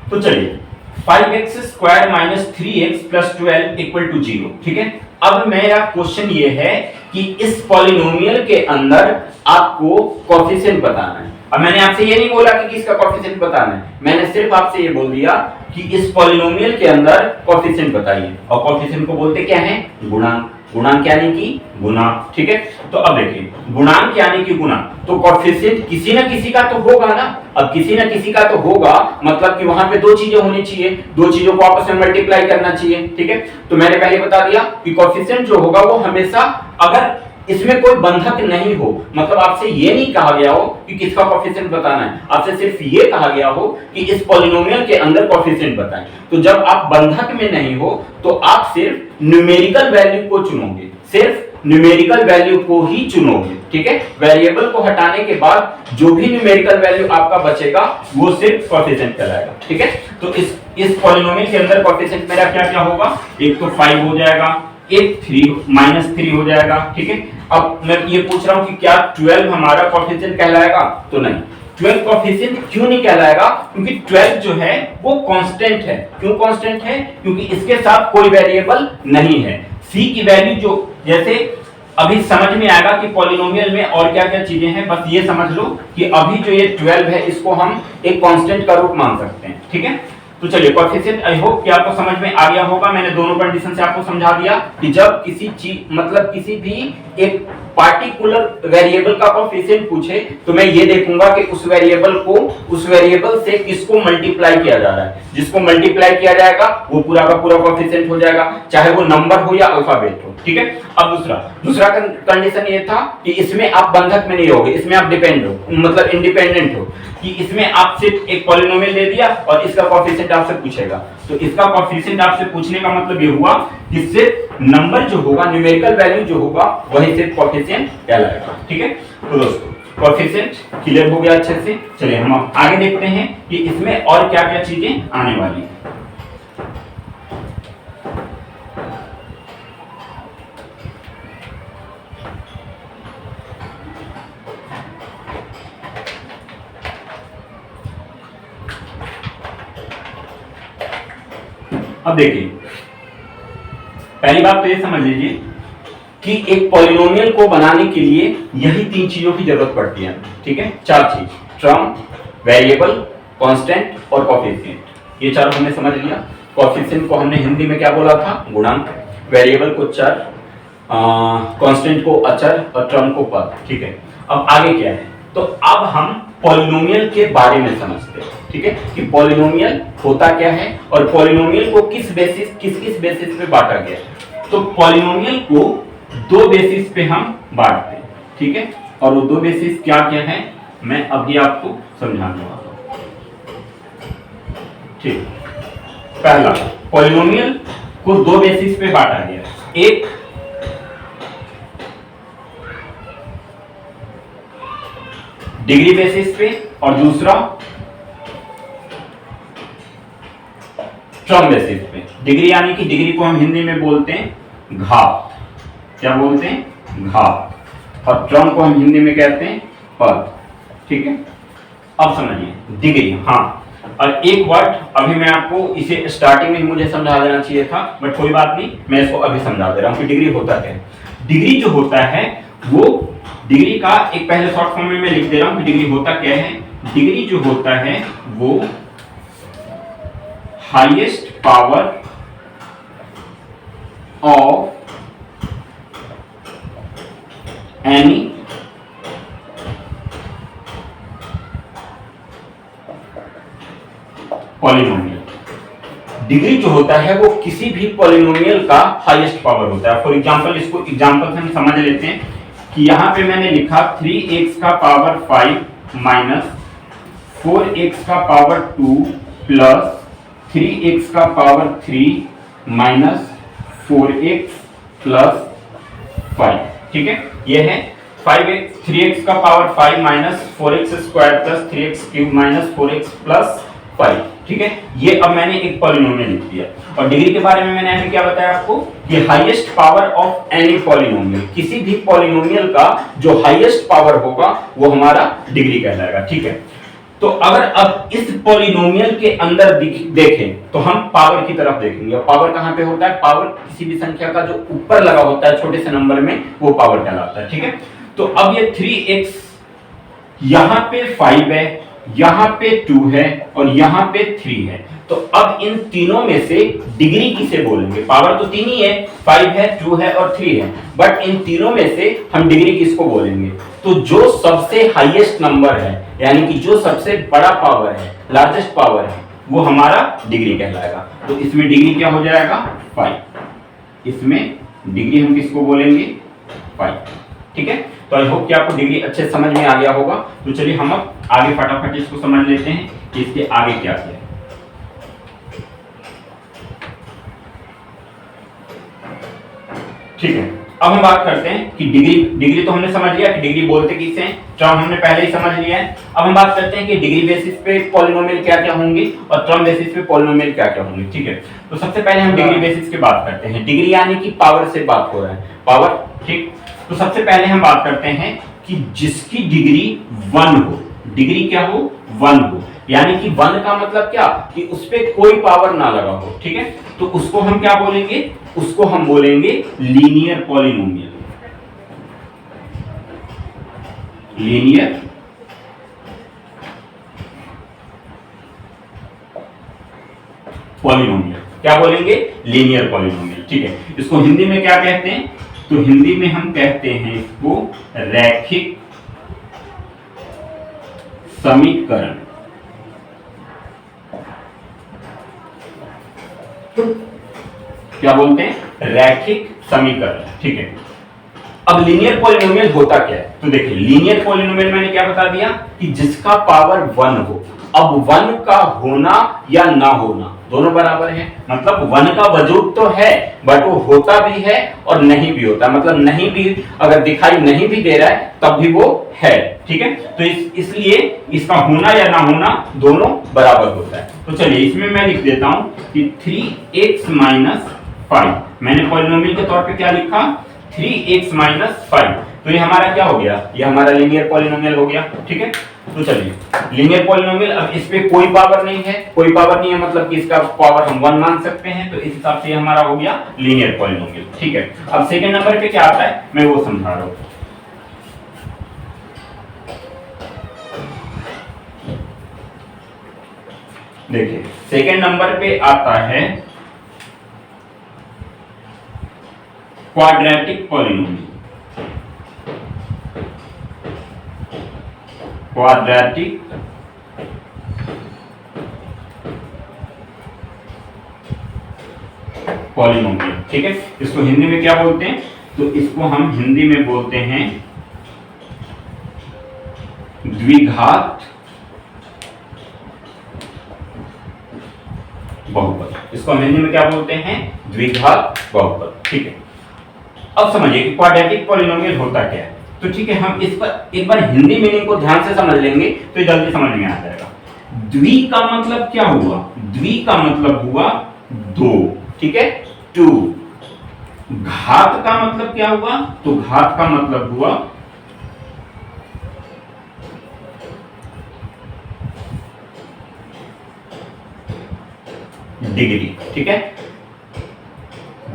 तो चलिए 5x square minus 3x plus 12 equal to 0। ठीक है, अब मेरा क्वेश्चन ये है कि इस पॉलिनोमियल के अंदर आपको कोएफिशिएंट बताना है। अब मैंने आपसे ये नहीं बोला कि किसका कोएफिशिएंट बताना है, मैंने सिर्फ आपसे ये बोल दिया कि इस पॉलिनोमियल के अंदर कोएफिशिएंट बताइए, और कोएफिशिएंट को बोलते क्या है, गुणांक। गुणांक यानी कि गुना। ठीक है, तो अब देखिए गुणांक यानी कि गुना, तो कोएफिशिएंट किसी ना किसी का तो होगा ना। अब किसी ना किसी का तो होगा, मतलब कि वहां पे दो चीजें होनी चाहिए, दो चीजों को आपस में मल्टीप्लाई करना चाहिए। ठीक है, तो मैंने पहले बता दिया कि कोएफिशिएंट जो होगा वो हमेशा, अगर इसमें कोई बंधक नहीं हो, मतलब आपसे ये नहीं कहा गया हो कि किसका कोएफिशिएंट बताना है, आपसे सिर्फ ये कहा गया हो कि इस पॉलिनोमियल के अंदर कोएफिशिएंट बताएं, तो जब आप बंधक में नहीं हो तो आप सिर्फ न्यूमेरिकल वैल्यू को चुनोगे, सिर्फ न्यूमेरिकल वैल्यू को ही चुनोगे। ठीक है, वेरिएबल को हटाने के बाद जो भी न्यूमेरिकल वैल्यू आपका बचेगा वो सिर्फ कोएफिशिएंट कहलाएगा। ठीक है, तो इस पॉलिनोमियल के अंदर कोएफिशिएंट मेरा क्या क्या होगा, एक तो 5 हो जाएगा, एक 3 हो जाएगा। ठीक है, अब मैं ये पूछ रहा हूं कि क्या 12 हमारा कोएफिशिएंट कहलाएगा, तो नहीं। 12 कोएफिशिएंट क्यों नहीं कहलाएगा, क्योंकि 12 जो है वो कांस्टेंट है। क्यों कांस्टेंट है, क्योंकि इसके साथ कोई वेरिएबल नहीं है। c की वैल्यू जो, जैसे अभी समझ में आएगा कि पॉलिनोमियल में और क्या क्या चीजें हैं, बस ये समझ लो कि अभी जो ये 12 है इसको हम एक कांस्टेंट का रूप मान सकते हैं। ठीक है, तो चलिए कोएफिशिएंट, आई होप कि आपको समझ में आ गया होगा। मैंने दोनों कंडीशन से आपको समझा दिया कि जब किसी चीज, मतलब किसी भी एक पार्टिकुलर वेरिएबल का कोएफिशिएंट पूछे तो मैं ये देखूंगा कि उस वेरिएबल से किसको मल्टीप्लाई किया जा रहा है। जिसको मल्टीप्लाई किया जाएगा वो पूरा का पूरा कोएफिशिएंट हो जाएगा, चाहे वो नंबर हो या अल्फाबेट हो। ठीक है, अब दूसरा कंडीशन ये था कि इसमें आप बंधक में नहीं होगे, इसमें आप डिपेंड हो, मतलब इंडिपेंडेंट हो, कि इसमें आप सिर्फ एक पॉलिनोमियल दे दिया और इसका कोएफिशिएंट आपसे पूछेगा, तो इसका कोएफिशिएंट आपसे पूछने का मतलब ये हुआ कि सिर्फ नंबर जो होगा, न्यूमेरिकल वैल्यू जो होगा वही सिर्फ कोएफिशिएंट कहलाएगा। ठीक है, तो दोस्तों कोएफिशिएंट क्लियर हो गया अच्छे से। चलिए हम आगे देखते हैं कि इसमें और क्या क्या चीजें आने वाली है। अब देखिए पहली बात तो ये समझ लीजिए कि एक पॉलिनोमियल को बनाने के लिए यही 3 चीजों की जरूरत पड़ती है। ठीक है, 4 चीज, टर्म, वेरिएबल, कांस्टेंट और कोएफिशिएंट। ये चारों हमने समझ लिया। कोएफिशिएंट को हमने हिंदी में क्या बोला था, गुणांक, वेरिएबल को चर, कांस्टेंट को अचर और टर्म को पद। ठीक है, अब आगे क्या है, तो अब हम पॉलिनोमियल के बारे में समझते हैं। ठीक है, कि पॉलिनोमियल होता क्या है और पॉलिनोमियल को किस बेसिस पे बांटा गया है। तो पॉलिनोमियल को 2 बेसिस पे हम बांटते हैं। ठीक है, और वो 2 बेसिस क्या क्या है मैं अभी आपको समझाने वाला हूं। ठीक, पहला, पॉलिनोमियल को 2 बेसिस पे बांटा गया है, एक डिग्री बेसिस पे और दूसरा टर्म बेसिस पे। डिग्री यानी कि डिग्री को हम हिंदी में बोलते हैं घात, क्या बोलते हैं, घात, और टर्म को हम हिंदी में कहते हैं पद। ठीक है, अब समझिए डिग्री। हाँ, और एक वर्ड अभी मैं आपको इसे स्टार्टिंग में मुझे समझा देना चाहिए था, बट कोई बात नहीं, मैं इसको अभी समझा दे रहा हूं कि डिग्री होता क्या है। डिग्री जो होता है वो, डिग्री का एक पहले शॉर्ट फॉर्म में मैं लिख दे रहा हूं कि डिग्री होता क्या है। डिग्री जो होता है वो highest power of any polynomial. Degree जो होता है वो किसी भी पॉलिनोमियल का हाईएस्ट पावर होता है। फॉर एग्जांपल, इसको एग्जांपल से हम समझ लेते हैं कि यहां पे मैंने लिखा 3x का पावर 5 माइनस 4x का पावर 2 प्लस 3x का पावर 3 माइनस 4x प्लस 5। ठीक है, ये है 5x 3x का power 5 minus 4x square plus 3x cube minus 4x plus 5। ठीक है, ये अब मैंने एक पॉलिनोमियल लिख दिया। और डिग्री के बारे में मैंने अभी क्या बताया आपको कि highest power of any polynomial, किसी भी पॉलिनोमियल का जो हाईएस्ट पावर होगा वो हमारा डिग्री कहलाएगा। ठीक है, तो अगर अब इस पॉलिनोमियल के अंदर देखें तो हम पावर की तरफ देखेंगे, और पावर कहां पे होता है? पावर किसी भी संख्या का जो ऊपर लगा होता है छोटे से नंबर में, वो पावर कहलाता है। ठीक है, तो अब ये 3x यहां पे 5 है, यहां पे 2 है और यहां पे 3 है। तो अब इन तीनों में से डिग्री किसे बोलेंगे? पावर तो तीन ही है, 5 है, 2 है और 3 है, बट इन तीनों में से हम डिग्री किसको बोलेंगे? तो जो सबसे हाईएस्ट नंबर है, यानी कि जो सबसे बड़ा पावर है, लार्जेस्ट पावर है, वो हमारा डिग्री कहलाएगा। तो इसमें डिग्री क्या हो जाएगा? 5। इसमें डिग्री हम किसको बोलेंगे? 5। ठीक है, तो आई होप कि आपको डिग्री अच्छे समझ में आ गया होगा। तो चलिए हम अब आगे फटाफट इसको समझ लेते हैं कि इसके आगे क्या है। ठीक है, अब हम बात करते हैं कि डिग्री तो हमने समझ लिया कि डिग्री बोलते किसे हैं, टर्म हमने पहले ही समझ लिया है। अब हम बात करते हैं कि डिग्री बेसिस पे पॉलिनोमियल क्या क्या होंगे और टर्म बेसिस पे पॉलिनोमियल क्या क्या होंगे। ठीक है, तो सबसे पहले हम डिग्री बेसिस की बात करते हैं। डिग्री यानी कि पावर से बात हो रहा है, पावर। ठीक, तो सबसे पहले हम बात करते हैं कि जिसकी डिग्री 1 हो, डिग्री क्या हो? 1 हो, यानी कि 1 का मतलब क्या? कि उस पे कोई पावर ना लगा हो। ठीक है, तो उसको हम क्या बोलेंगे? उसको हम बोलेंगे लीनियर पॉलिनोमियल। लीनियर पॉलिनोमियल क्या बोलेंगे? Linear polynomial. ठीक है, इसको हिंदी में क्या कहते हैं? तो हिंदी में हम कहते हैं इसको रैखिक समीकरण। क्या बोलते हैं? रैखिक समीकरण। ठीक है, अब लीनियर पॉलिनोमियल होता क्या है? तो देखिए, लीनियर पॉलिनोमियल मैंने क्या बता दिया कि जिसका पावर 1 हो। अब 1 का होना या ना होना दोनों बराबर है, मतलब 1 का वजूद तो है बट वो होता भी है और नहीं भी होता, मतलब नहीं भी अगर दिखाई नहीं भी दे रहा है तब भी वो है। ठीक है, तो इसलिए इसका होना या ना होना दोनों बराबर होता है। तो चलिए इसमें मैं लिख देता हूं कि 3x - 5, मैंने पॉलिनोमियल के तौर पे क्या लिखा? 3x - 5। तो ये हमारा क्या हो गया? ये हमारा लीनियर पॉलिनोमियल हो गया। ठीक है, तो चलिए लीनियर पॉलिनोमियल, अब इस पे कोई पावर नहीं है, कोई पावर नहीं है मतलब कि इसका पावर हम 1 मान सकते हैं, तो इस हिसाब से हमारा हो गया लीनियर पॉलिनोमियल। ठीक है, अब सेकंड नंबर पे क्या आता है मैं वो समझा रहा हूं। देखिए, सेकंड नंबर पे आता है क्वाड्रेटिक पॉलिनोमियल। Quadratic polynomial. ठीक है, इसको हिंदी में क्या बोलते हैं? तो इसको हम हिंदी में बोलते हैं द्विघात बहुपद। इसको हम हिंदी में क्या बोलते हैं? द्विघात बहुपद। ठीक है, अब समझिए कि क्वाड्रेटिक पॉलिनोमियल होता क्या है। तो ठीक है, हम इस पर एक बार हिंदी मीनिंग को ध्यान से समझ लेंगे तो जल्दी समझ में आ जाएगा। द्वि का मतलब क्या हुआ? द्वि का मतलब हुआ 2। ठीक है, 2। घात का मतलब क्या हुआ? तो घात का मतलब हुआ डिग्री। ठीक है,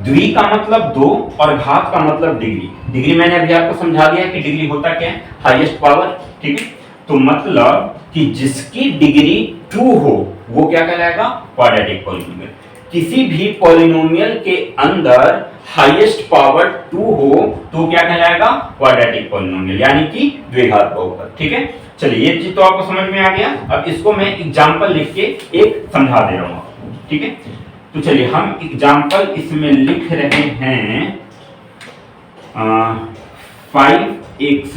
द्वि का मतलब 2 और घात का मतलब डिग्री। डिग्री मैंने अभी आपको समझा दिया कि डिग्री होता क्या है? Highest power. ठीक है, तो मतलब कि जिसकी डिग्री 2 हो वो क्या कहलाएगा? Quadratic polynomial. किसी भी पॉलिनोमियल के अंदर हाईएस्ट पावर 2 हो तो क्या कहलाएगा? क्वाड्रेटिक पॉलिनोमियल, यानी कि द्विघात बहुपद। ठीक है, चलिए ये चीज तो आपको समझ में आ गया। अब इसको मैं एग्जांपल लिख के एक समझा दे रहा हूं आपको। ठीक है, तो चलिए हम एग्जांपल इसमें लिख रहे हैं 5x² -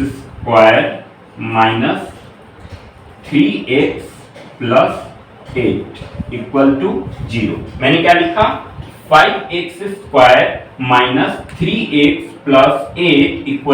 3x + 8 = 0। मैंने क्या लिखा? 5x² - 3x + 8 =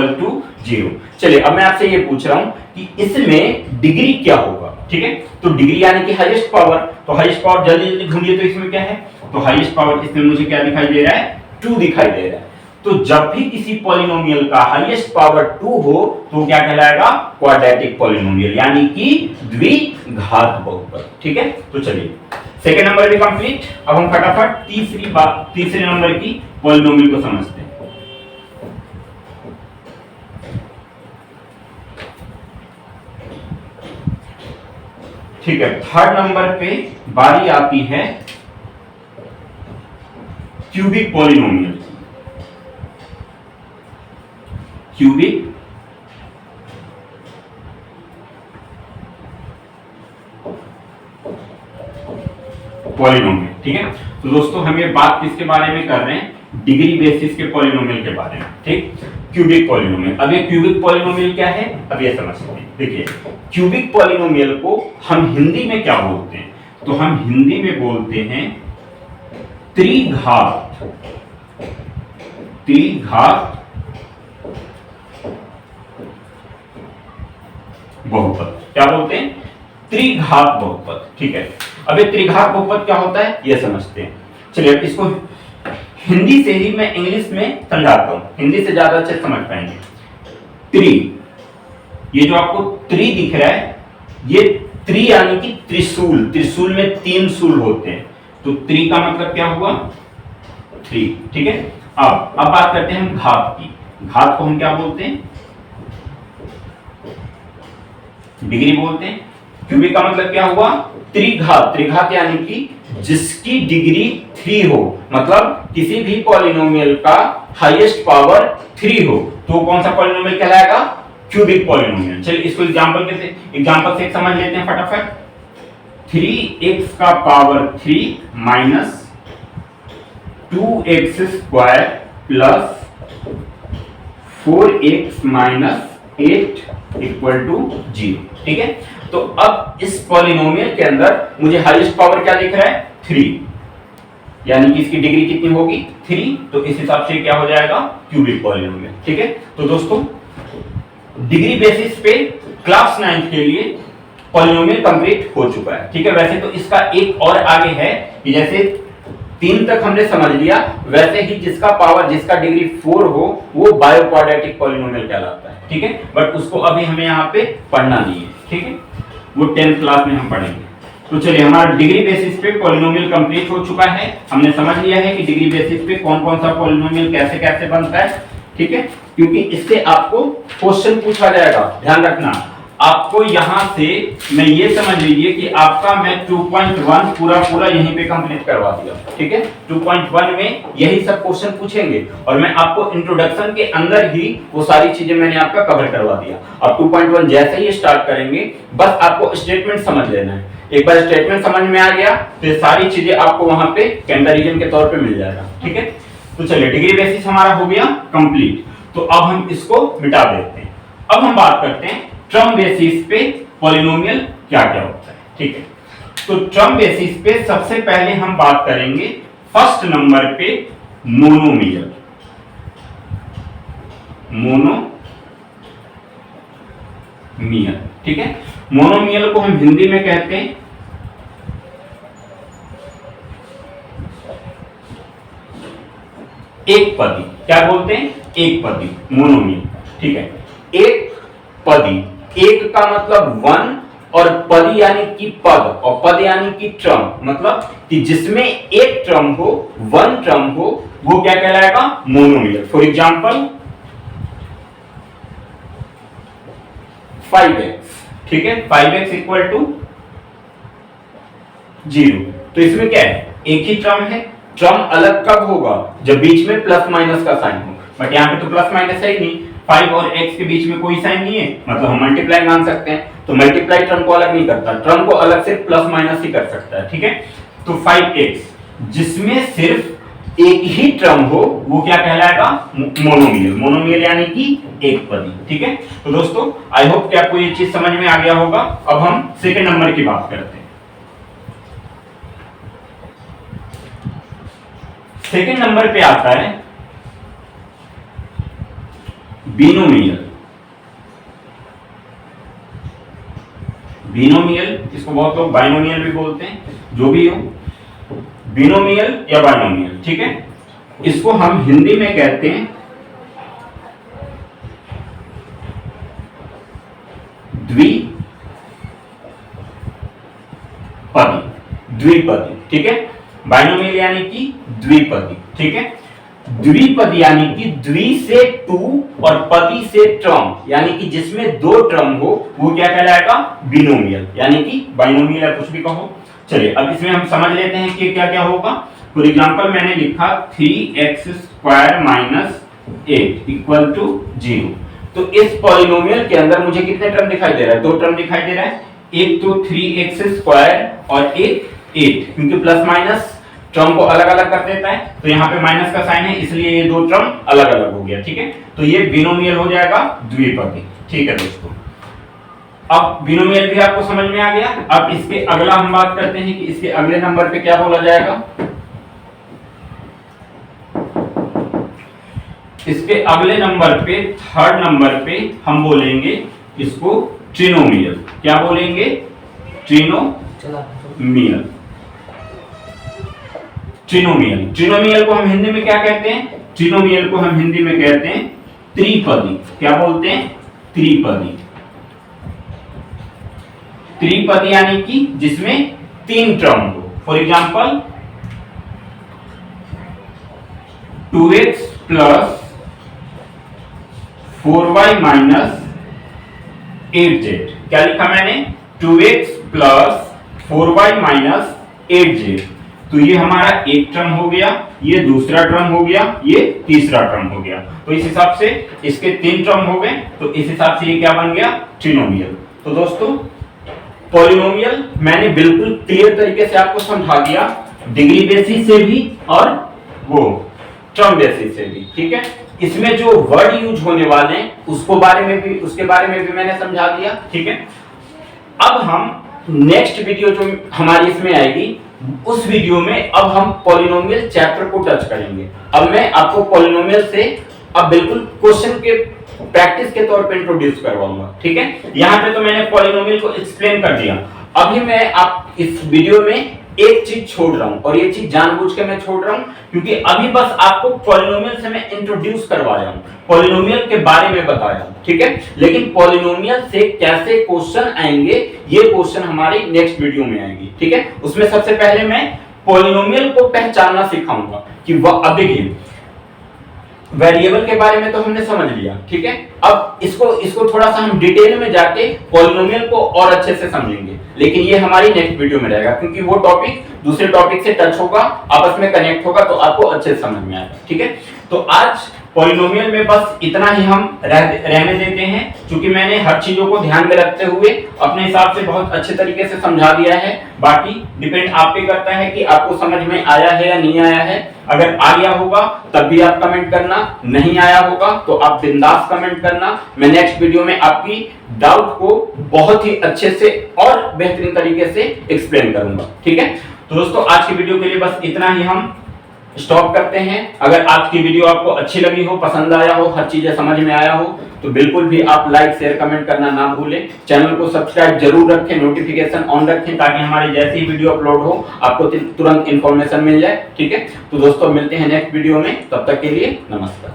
0। चलिए अब मैं आपसे ये पूछ रहा हूं कि इसमें डिग्री क्या होगा। ठीक है, तो डिग्री यानी कि हाईएस्ट पावर, तो हाईएस्ट पावर जल्दी जल्दी ढूंढिए। तो इसमें क्या है? तो हाईएस्ट पावर इसमें मुझे क्या दिखाई दे रहा है? 2 दिखाई दे रहा है। तो जब भी किसी पॉलिनोमियल का हाईएस्ट पावर 2 हो तो क्या कहलाएगा, क्वाड्रेटिक पॉलिनोमियल, यानी कि द्विघात बहुपद। ठीक है, तो चलिए सेकंड नंबर भी कंप्लीट। अब हम फटाफट तीसरे नंबर की पॉलिनोमियल को समझते हैं। ठीक है, थर्ड नंबर पे बारी आती है क्यूबिक पॉलिनोमियल। Cubic polynomial. ठीक है, तो दोस्तों हम ये बात किसके बारे में कर रहे हैं, डिग्री बेसिस के पॉलिनोमियल के बारे में। ठीक, क्यूबिक पॉलिनोमियल। अब ये क्यूबिक पॉलिनोमियल क्या है, अब ये समझते हैं। देखिए, क्यूबिक पॉलिनोमियल को हम हिंदी में क्या बोलते हैं, तो हम हिंदी में बोलते हैं त्रिघात बहुपद। क्या बोलते हैं, त्रिघात बहुपद। ठीक है, अब ये त्रिघात बहुपद क्या होता है ये समझते हैं। चलिए इसको हिंदी से ही मैं इंग्लिश में समझाता हूं, हिंदी से ज्यादा अच्छे समझ पाएंगे। ये जो आपको त्रि दिख रहा है, ये त्रि यानी कि त्रिशूल, त्रिशूल में 3 शूल होते हैं, तो त्रि का मतलब क्या हुआ, 3। ठीक है, अब बात करते हैं हम घात की। घात को हम क्या बोलते हैं, डिग्री बोलते हैं। क्यूबिक का मतलब क्या हुआ, त्रिघात। त्रिघात यानी कि जिसकी डिग्री 3 हो, मतलब किसी भी पॉलिनोमियल का हाईएस्ट पावर 3 हो, तो कौन सा पॉलिनोमियल कहलाएगा, क्यूबिक पॉलिनोमियल। चलिए इसको एग्जांपल से समझ लेते हैं फटाफट। 3x का power 3 minus 2x square plus 4x minus 8 equal to 0। ठीक है, तो अब इस पॉलिनोमियल के अंदर मुझे हाईएस्ट पावर क्या दिख रहा है, 3, यानी कि इसकी डिग्री कितनी होगी, 3। तो इस हिसाब से क्या हो जाएगा, क्यूबिक पॉलिनोमियल। ठीक है, तो दोस्तों डिग्री बेसिस पे क्लास 9 के लिए पॉलिनोमियल कंप्लीट हो चुका है। ठीक है, वैसे तो इसका एक और आगे है कि जैसे 3 तक हमने समझ लिया, वैसे ही जिसका डिग्री 4 हो वो बायोक्वाड्रेटिक पॉलिनोमियल कहलाता है। ठीक है, बट उसको अभी हमें यहाँ पे पढ़ना नहीं है। ठीक है, वो 10th क्लास में हम पढ़ेंगे। तो चलिए हमारा डिग्री बेसिस पे पॉलिनोमियल कंप्लीट हो चुका है। हमने समझ लिया है कि डिग्री बेसिस पे कौन कौन सा पॉलिनोमियल कैसे कैसे बनता है। ठीक है, क्योंकि इससे आपको क्वेश्चन पूछा जाएगा, ध्यान रखना। आपको यहां से मैं ये समझ लीजिए कि आपका मैं 2.1 पूरा यहीं पे कंप्लीट करवा दिया। ठीक है, 2.1 में यही सब क्वेश्चन पूछेंगे और मैं आपको इंट्रोडक्शन के अंदर ही वो सारी चीजें मैंने आपका कवर करवा दिया। अब 2.1 जैसे ही स्टार्ट करेंगे, बस आपको स्टेटमेंट समझ लेना है। एक बार स्टेटमेंट समझ में आ गया तो ये सारी चीजें आपको वहां पे कंपैरिजन के तौर पे मिल जाएगा। ठीक है, तो चलिए डिग्री बेसिस हमारा हो गया कंप्लीट। तो अब हम इसको मिटा देते हैं। अब हम बात करते हैं टर्म बेसिस पे पॉलिनोमियल क्या क्या होता है। ठीक है, तो टर्म बेसिस पे सबसे पहले हम बात करेंगे फर्स्ट नंबर पे मोनोमियल। ठीक है, मोनोमियल को हम हिंदी में कहते हैं एक पदी। क्या बोलते हैं, एक पदी, मोनोमियल। ठीक है, एक पदी, एक का मतलब 1 और पदी यानी कि पद, और पद यानी कि ट्रम, मतलब कि जिसमें एक ट्रम हो, 1 ट्रम हो, वो क्या कहलाएगा, मोनोमियल। For example 5x। ठीक है, 5x इक्वल टू 0। तो इसमें क्या है, एक ही ट्रम है। ट्रम अलग कब होगा, जब बीच में प्लस माइनस का साइन हो, बट यहाँ पे तो प्लस माइनस है ही नहीं। 5 और x के बीच में कोई साइन नहीं है, मतलब हम मल्टीप्लाई मान सकते हैं। तो मल्टीप्लाई ट्रम को अलग नहीं करता, ट्रम को अलग से प्लस माइनस ही कर सकता है। ठीक है, तो 5x जिसमें सिर्फ एक ही ट्रम हो वो क्या कहलाएगा, मोनोमियल। मोनोमियल यानी कि एक पदी। ठीक है, तो दोस्तों आई होप कि आपको ये चीज समझ में आ गया होगा। अब हम सेकंड नंबर की बात करते हैं। सेकंड नंबर पे आता है बिनोमियल। बिनोमियल, इसको बहुत लोग बाइनोमियल भी बोलते हैं, जो भी हो, बिनोमियल या बाइनोमियल। ठीक है, इसको हम हिंदी में कहते हैं द्विपदी, ठीक है। बाइनोमियल यानी कि द्विपदी, ठीक है। द्विपदी यानी कि द्वि से टू और पदी से ट्रम, यानी कि जिसमें दो ट्रम हो वो क्या कहलाएगा? बिनोमियल, यानी कि बाइनोमियल या कुछ भी कहो। चलिए अब इसमें हम समझ लेते हैं कि क्या क्या होगा। फॉर एग्जांपल मैंने लिखा 3x² - 8 = 0। तो इस पॉलिनोमियल के अंदर मुझे कितने टर्म दिखाई दे रहा है? दो टर्म दिखाई दे रहा है। एक तो 3x² और एक 8, क्योंकि प्लस माइनस टर्म को अलग अलग कर देता है, तो यहाँ पे माइनस का साइन है, इसलिए ये दो टर्म अलग अलग हो गया, ठीक है। तो ये बिनोमियल हो जाएगा द्विपदी, ठीक है दोस्तों। अब बिनोमियल भी आपको समझ में आ गया। अब इसके अगला हम बात करते हैं कि इसके अगले नंबर पे क्या बोला जाएगा। इसके अगले नंबर पे, थर्ड नंबर पे हम बोलेंगे इसको ट्रिनोमियल। क्या बोलेंगे? ट्रिनोमियल। ट्रिनोमियल, ट्रिनोमियल को हम हिंदी में क्या कहते हैं? ट्रिनोमियल को हम हिंदी में कहते हैं त्रिपदी। क्या बोलते हैं? त्रिपदी। त्रिपदी यानी कि जिसमें तीन टर्म हो। For example 2x + 4y - 8z। क्या लिखा मैंने? 2x + 4y - 8z। तो ये हमारा एक टर्म हो गया, ये दूसरा टर्म हो गया, ये तीसरा टर्म हो गया। तो इस हिसाब से इसके तीन टर्म हो गए, तो इस हिसाब से ये क्या बन गया? ट्रिनोमियल। तो दोस्तों पॉलिनोमियल मैंने बिल्कुल क्लियर तरीके से आपको समझा दिया, डिग्री बेसिस से भी और वो टर्म बेसिस से भी, ठीक है। इसमें जो वर्ड यूज होने वाले हैं उसके बारे में भी मैंने समझा दिया, ठीक है। अब हम नेक्स्ट वीडियो जो हमारी इसमें आएगी, उस वीडियो में अब हम पॉलिनोमियल चैप्टर को टच करेंगे। अब मैं आपको पॉलिनोमियल से अब बिल्कुल क्वेश्चन के प्रैक्टिस के तौर पे इंट्रोड्यूस करवाऊंगा, ठीक है। यहाँ पे तो मैंने पॉलिनोमियल को एक्सप्लेन कर दिया। अभी मैं आप इस वीडियो में एक चीज छोड़ रहा हूं, और ये चीज जानबूझ के मैं छोड़ रहा हूं क्योंकि अभी बस आपको पॉलिनोमियल से मैं इंट्रोड्यूस करवाया हूं, पॉलिनोमियल के बारे में बताया हूं, ठीक है। लेकिन पॉलिनोमियल से कैसे क्वेश्चन आएंगे, ये क्वेश्चन हमारी नेक्स्ट वीडियो में आएगी, ठीक है। उसमें सबसे पहले मैं पॉलिनोमियल को पहचानना सिखाऊंगा कि वह अब देखिए वेरिएबल के बारे में तो हमने समझ लिया, ठीक है। अब इसको थोड़ा सा हम डिटेल में जाके पॉलिनोमियल को और अच्छे से समझेंगे, लेकिन ये हमारी नेक्स्ट वीडियो में रहेगा क्योंकि वो टॉपिक दूसरे टॉपिक से टच होगा, आपस में कनेक्ट होगा, तो आपको अच्छे से समझ में आएगा, ठीक है। तो आज पॉलिनोमियल में बस इतना ही हम रहने देते हैं, क्योंकि मैंने हर चीजों को ध्यान में रखते हुए अपने हिसाब से बहुत अच्छे तरीके से समझा दिया है। बाकी डिपेंड आप पे करता है कि आपको समझ में आया है या नहीं आया है। अगर आ गया होगा तब भी आप कमेंट करना, नहीं आया होगा तो आप बिंदास कमेंट करना। मैं नेक्स्ट वीडियो में आपकी डाउट को बहुत ही अच्छे से और बेहतरीन तरीके से एक्सप्लेन करूंगा, ठीक है। तो दोस्तों आज की वीडियो के लिए बस इतना ही हम स्टॉप करते हैं। अगर आज की वीडियो आपको अच्छी लगी हो, पसंद आया हो, हर चीजें समझ में आया हो, तो बिल्कुल भी आप लाइक शेयर कमेंट करना ना भूलें। चैनल को सब्सक्राइब जरूर रखें, नोटिफिकेशन ऑन रखें, ताकि हमारी जैसी ही वीडियो अपलोड हो आपको तुरंत इन्फॉर्मेशन मिल जाए, ठीक है। तो दोस्तों मिलते हैं नेक्स्ट वीडियो में, तब तक के लिए नमस्कार।